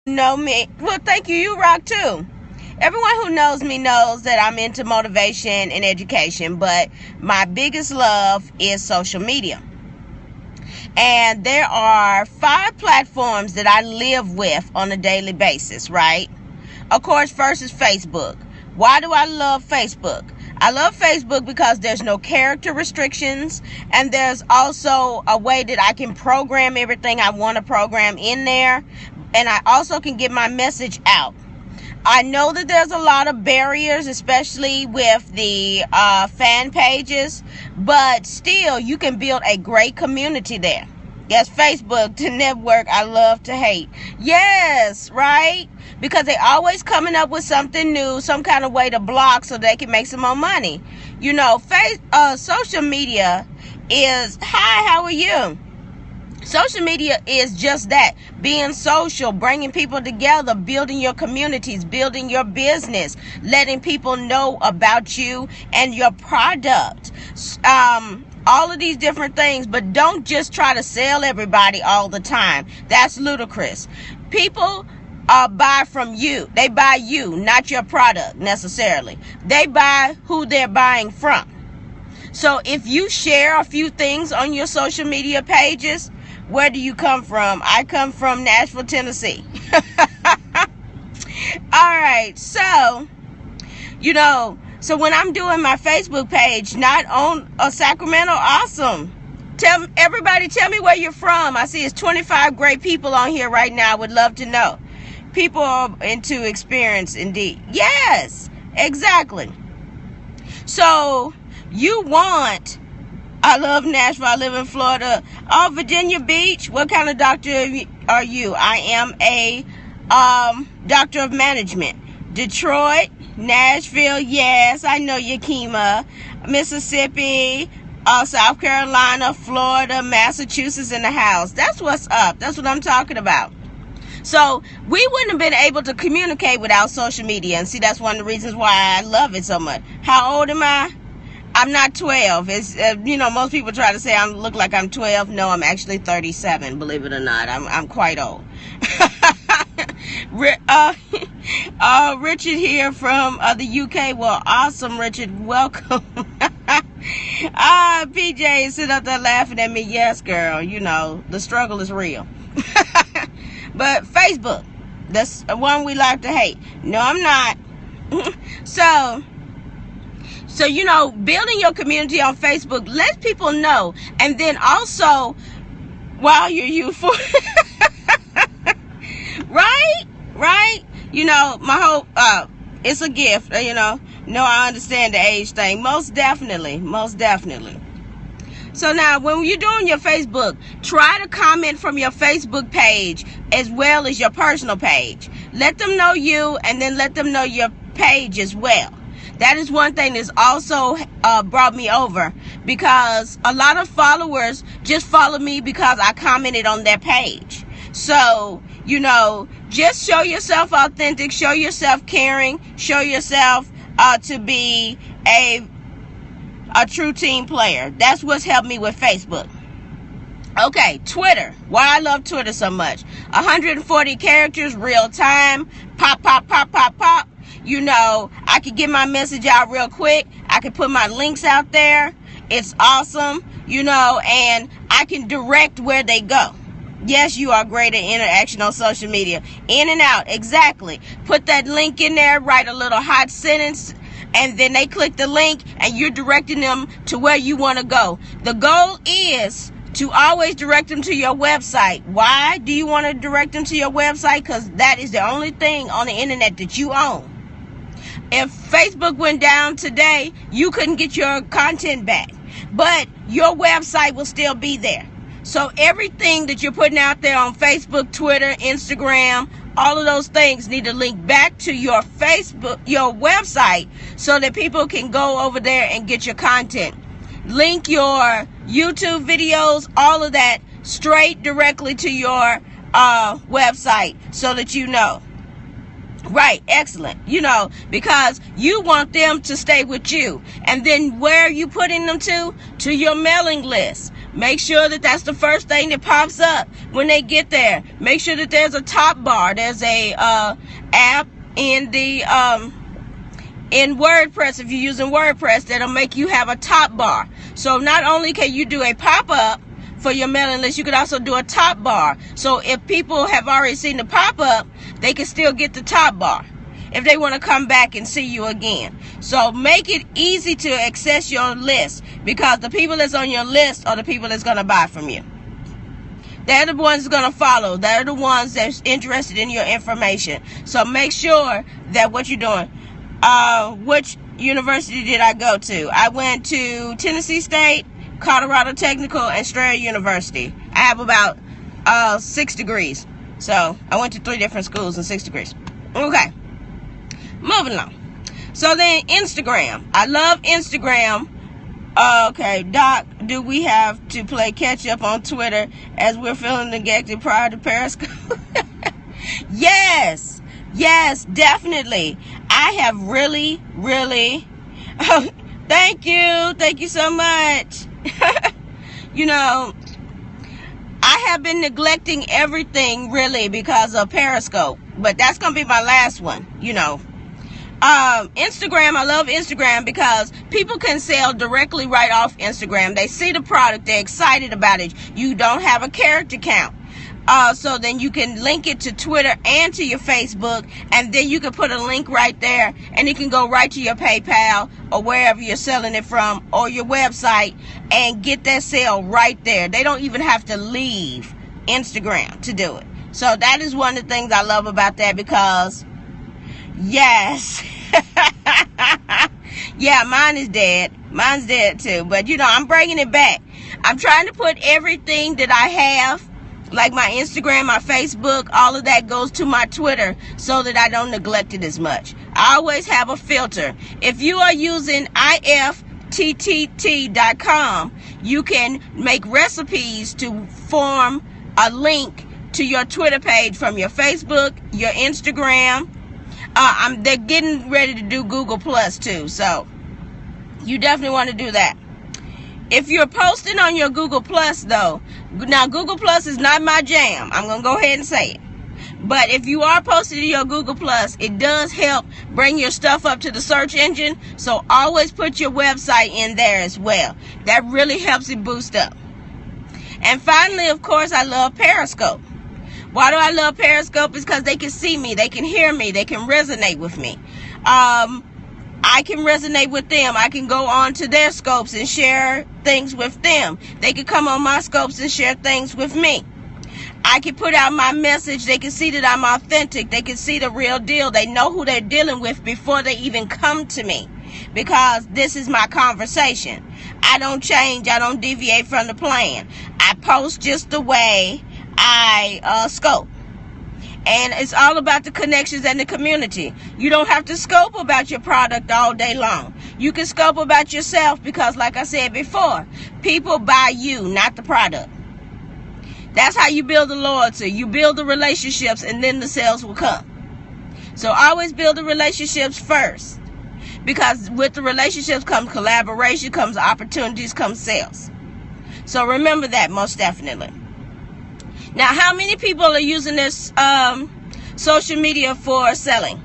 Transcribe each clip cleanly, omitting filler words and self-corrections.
Know me. Well, thank you. You rock too. Everyone who knows me knows that I'm into motivation and education, but my biggest love is social media. And there are 5 platforms that I live with on a daily basis, right? Of course, first is Facebook. Why do I love Facebook? I love Facebook because there's no character restrictions, and there's also a way that I can program everything I want to program in there, and I also can get my message out. I know that there's a lot of barriers, especially with the fan pages, but still, you can build a great community there. Yes, Facebook, the network I love to hate. Yes, right? Because they always coming up with something new, some kind of way to block so they can make some more money. You know, social media is, hi, how are you? Social media is just that, being social, bringing people together, building your communities, building your business, letting people know about you and your product. All of these different things, but don't just try to sell everybody all the time. That's ludicrous. People buy from you. They buy you, not your product necessarily. They buy who they're buying from. So if you share a few things on your social media pages, where do you come from? I come from Nashville, Tennessee. All right, so, so when I'm doing my Facebook page, not on Sacramento, awesome. Tell me where you're from. I see it's 25 great people on here right now. Would love to know. People are into experience indeed. Yes, exactly. So you want, I love Nashville. I live in Florida. Oh, Virginia Beach. What kind of doctor are you? I am a doctor of management. Detroit, Nashville. Yes, I know Aikyna. Mississippi, South Carolina, Florida, Massachusetts in the house. That's what's up. That's what I'm talking about. So we wouldn't have been able to communicate without social media. And see, that's one of the reasons why I love it so much. How old am I? I'm not 12. It's most people try to say I look like I'm 12. No, I'm actually 37. Believe it or not, I'm quite old. Richard here from the UK. Well, awesome, Richard. Welcome. PJ sit up there laughing at me. Yes, girl. The struggle is real. But Facebook, that's one we like to hate. No, I'm not. So, building your community on Facebook, let people know. And then also, while you're youthful, right? My whole, it's a gift, No, I understand the age thing. Most definitely. So now, when you're doing your Facebook, try to comment from your Facebook page as well as your personal page. Let them know you, and then let them know your page as well. That is one thing that's also brought me over, because a lot of followers just follow me because I commented on their page. So, just show yourself authentic, show yourself caring, show yourself to be a true team player. That's what's helped me with Facebook. Okay, Twitter. Why I love Twitter so much. 140 characters, real time, pop. I can get my message out real quick. I can put my links out there. It's awesome, and I can direct where they go. Yes, you are great at interaction on social media. In and out, exactly. Put that link in there, write a little hot sentence, and then they click the link, and you're directing them to where you want to go. The goal is to always direct them to your website. Why do you want to direct them to your website? Because that is the only thing on the internet that you own. If Facebook went down today, you couldn't get your content back, but your website will still be there. So everything that you're putting out there on Facebook, Twitter, Instagram, all of those things need to link back to your website, so that people can go over there and get your content. Link your YouTube videos, all of that, straight directly to your website, so that you know. Right, excellent. Because you want them to stay with you. And then where are you putting them to? To your mailing list. Make sure that that's the first thing that pops up when they get there. Make sure that there's a top bar. There's a app in the in WordPress, if you're using WordPress, that'll make you have a top bar. So not only can you do a pop-up for your mailing list, you could also do a top bar. So if people have already seen the pop-up, they can still get the top bar if they want to come back and see you again. So make it easy to access your list, because the people that's on your list are the people that's going to buy from you. They're the ones going to follow. They're the ones that's interested in your information. So make sure that what you're doing. Which university did I go to? I went to Tennessee State, Colorado Technical, and Strayer University. I have about 6 degrees. So I went to 3 different schools and 6 degrees. Okay. Moving on. So then Instagram. I love Instagram. Okay, Doc, do we have to play catch up on Twitter as we're feeling neglected prior to Periscope? Yes, definitely. I have really, thank you so much. You know, I have been neglecting everything really because of Periscope, but that's going to be my last one, you know. Instagram, I love Instagram because people can sell directly right off Instagram. They see the product, they're excited about it. You don't have a character count. So then you can link it to Twitter and to your Facebook, and then you can put a link right there, and it can go right to your PayPal or wherever you're selling it from, or your website, and get that sale right there. They don't even have to leave Instagram to do it. So that is one of the things I love about that, because yes. Yeah, mine is dead. Mine's dead too. But you know, I'm bringing it back. I'm trying to put everything that I have, like my Instagram, my Facebook, all of that goes to my Twitter so that I don't neglect it as much. I always have a filter. If you are using ifttt.com, you can make recipes to form a link to your Twitter page from your Facebook, your Instagram. They're getting ready to do Google Plus too, so you definitely want to do that. If you're posting on your Google Plus though, now Google Plus is not my jam. I'm going to go ahead and say it. But if you are posting to your Google Plus, it does help bring your stuff up to the search engine. So always put your website in there as well. That really helps it boost up. And finally, of course, I love Periscope. Why do I love Periscope? Is because they can see me, they can hear me, they can resonate with me. I can resonate with them. I can go on to their scopes and share things with them. They can come on my scopes and share things with me. I can put out my message. They can see that I'm authentic. They can see the real deal. They know who they're dealing with before they even come to me, because this is my conversation. I don't change. I don't deviate from the plan. I post just the way I scope. And it's all about the connections and the community. You don't have to scope about your product all day long. You can scope about yourself, because like I said before, people buy you, not the product. That's how you build the loyalty. You build the relationships, and then the sales will come. So always build the relationships first, because with the relationships comes collaboration, comes opportunities, comes sales. So remember that most definitely. Now, how many people are using this social media for selling?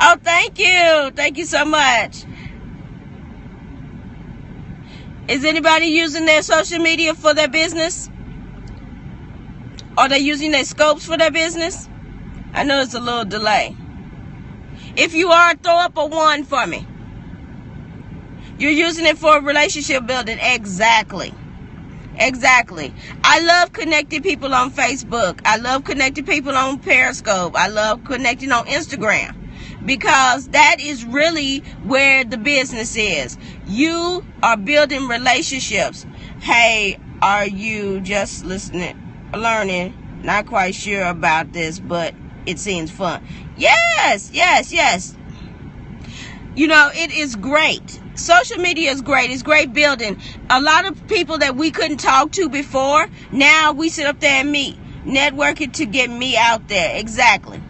Oh, thank you. Thank you so much. Is anybody using their social media for their business? Are they using their scopes for their business? I know it's a little delay. If you are, throw up a 1 for me. You're using it for relationship building. Exactly. I love connecting people on Facebook. I love connecting people on Periscope. I love connecting on Instagram, because that is really where the business is. You are building relationships. Hey, are you just listening, learning, not quite sure about this, but it seems fun? Yes. You know, it is great. Social media is great. It's great building. A lot of people that we couldn't talk to before, now we sit up there and meet. Networking to get me out there. Exactly.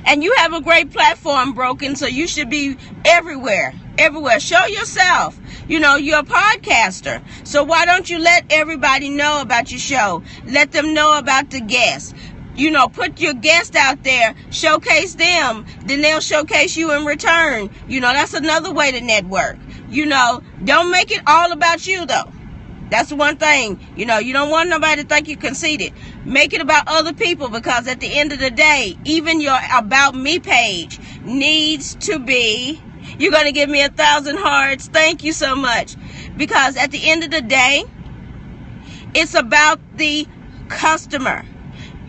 And you have a great platform, Broken, so you should be everywhere. everywhere. Show yourself. You know, you're a podcaster. So why don't you let everybody know about your show? Let them know about the guests. You know, put your guest out there, showcase them, then they'll showcase you in return. You know, that's another way to network. You know, don't make it all about you, though. That's one thing. You know, you don't want nobody to think you're conceited. Make it about other people, because at the end of the day, even your About Me page needs to be, you're going to give me 1,000 hearts. Thank you so much. Because at the end of the day, it's about the customer.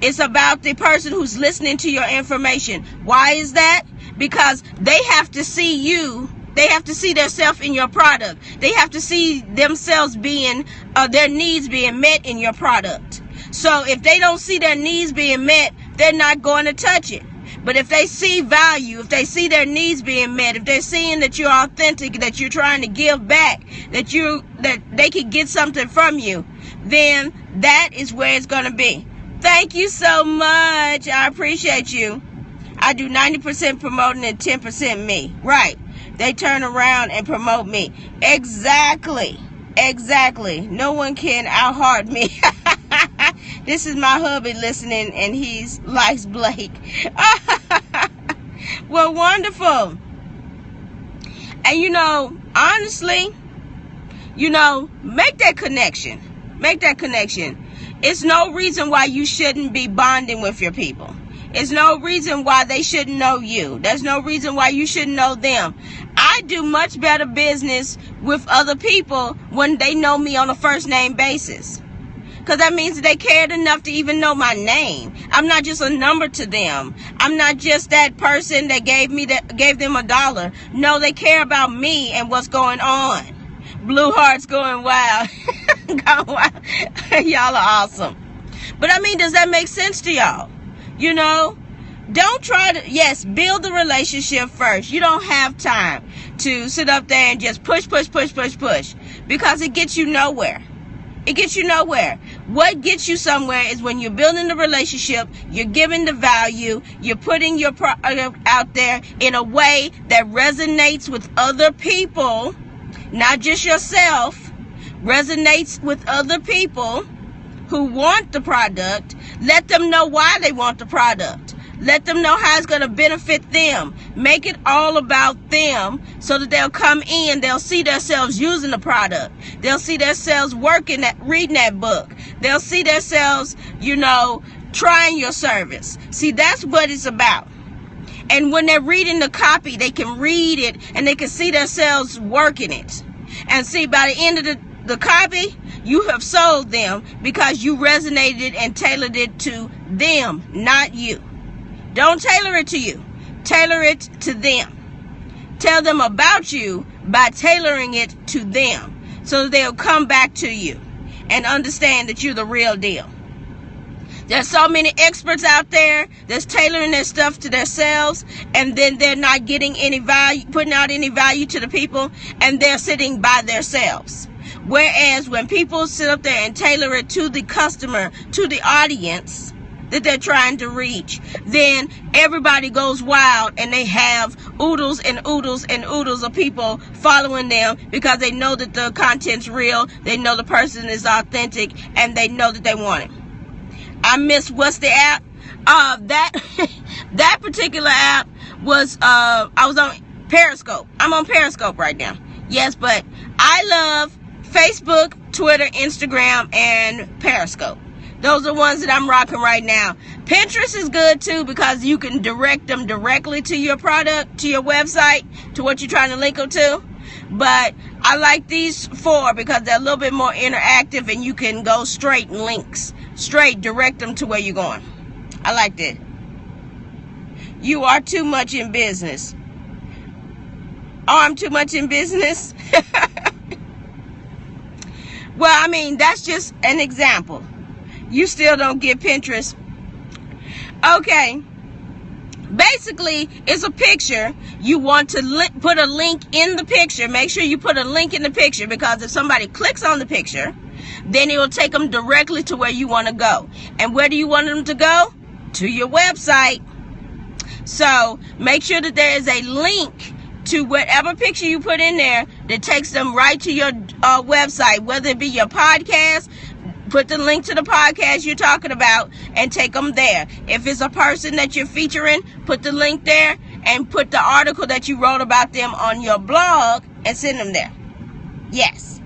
It's about the person who's listening to your information. Why is that? Because they have to see you. They have to see themselves in your product. They have to see themselves being, their needs being met in your product. So if they don't see their needs being met, they're not going to touch it. But if they see value, if they see their needs being met, if they're seeing that you're authentic, that you're trying to give back, that they can get something from you, then that is where it's going to be. Thank you so much. I appreciate you. I do 90% promoting and 10% me. Right. They turn around and promote me. Exactly. Exactly. No one can out-heart me. This is my hubby listening, and he likes Blake. Well, wonderful. And, you know, honestly, you know, make that connection. Make that connection. It's no reason why you shouldn't be bonding with your people. It's no reason why they shouldn't know you. There's no reason why you shouldn't know them. I do much better business with other people when they know me on a first name basis. Because that means they cared enough to even know my name. I'm not just a number to them. I'm not just that person that gave them $1. No, they care about me and what's going on. Blue hearts going wild. Going wild. Y'all are awesome. But I mean, does that make sense to y'all? You know, don't try to, yes, build the relationship first. You don't have time to sit up there and just push, because it gets you nowhere. It gets you nowhere. What gets you somewhere is when you're building the relationship, you're giving the value, you're putting your product out there in a way that resonates with other people, not just yourself, resonates with other people who want the product. Let them know why they want the product. Let them know how it's going to benefit them. Make it all about them so that they'll come in. They'll see themselves using the product. They'll see themselves reading that book. They'll see themselves, you know, trying your service. See, that's what it's about. And when they're reading the copy, they can read it and they can see themselves working it. And see, by the end of the copy, you have sold them because you resonated and tailored it to them, not you. Don't tailor it to you. Tailor it to them. Tell them about you by tailoring it to them so that they'll come back to you and understand that you're the real deal. There's so many experts out there that's tailoring their stuff to themselves, and then they're not getting any value, putting out any value to the people, and they're sitting by themselves. Whereas when people sit up there and tailor it to the customer, to the audience that they're trying to reach, then everybody goes wild and they have oodles and oodles and oodles of people following them because they know that the content's real, they know the person is authentic, and they know that they want it. I missed, what's the app? That particular app was, I was on Periscope. I'm on Periscope right now. Yes, but I love Facebook, Twitter, Instagram, and Periscope. Those are ones that I'm rocking right now. Pinterest is good too because you can direct them directly to your product, to your website, to what you're trying to link them to. But I like these four because they're a little bit more interactive and you can go straight links. Straight direct them to where you're going. I like that. You are too much in business. Oh, I'm too much in business? Well, I mean, that's just an example. You still don't get Pinterest. Okay. Basically, it's a picture. You want to put a link in the picture. Make sure you put a link in the picture because if somebody clicks on the picture, then it will take them directly to where you want to go. And where do you want them to go? To your website. So make sure that there is a link to whatever picture you put in there that takes them right to your website, whether it be your podcast. Put the link to the podcast you're talking about and take them there. If it's a person that you're featuring, put the link there and put the article that you wrote about them on your blog and send them there. Yes.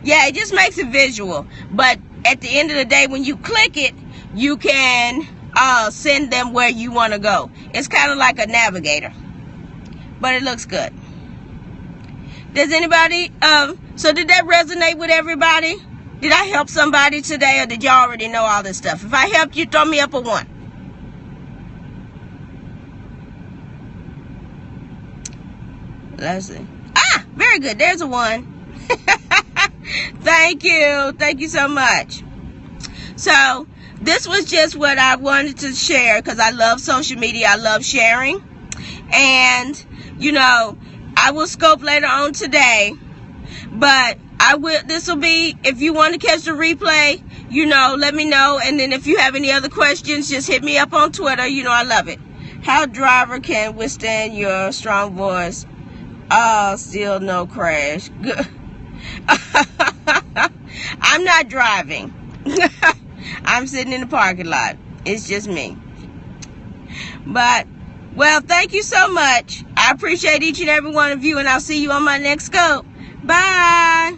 Yeah, it just makes it visual. But at the end of the day, when you click it, you can send them where you want to go. It's kind of like a navigator. But it looks good. Does anybody, so did that resonate with everybody? Did I help somebody today, or did y'all already know all this stuff? If I helped you, throw me up a 1. Let's see. Ah, very good. There's a 1. Thank you. Thank you so much. So, this was just what I wanted to share because I love social media. I love sharing. And, you know, I will scope later on today. But this will be, if you want to catch the replay, you know, let me know. And then if you have any other questions, just hit me up on Twitter. You know, I love it. How driver can withstand your strong voice? Still no crash. Good. I'm not driving. I'm sitting in the parking lot. It's just me. But, well, thank you so much. I appreciate each and every one of you, and I'll see you on my next scope. Bye.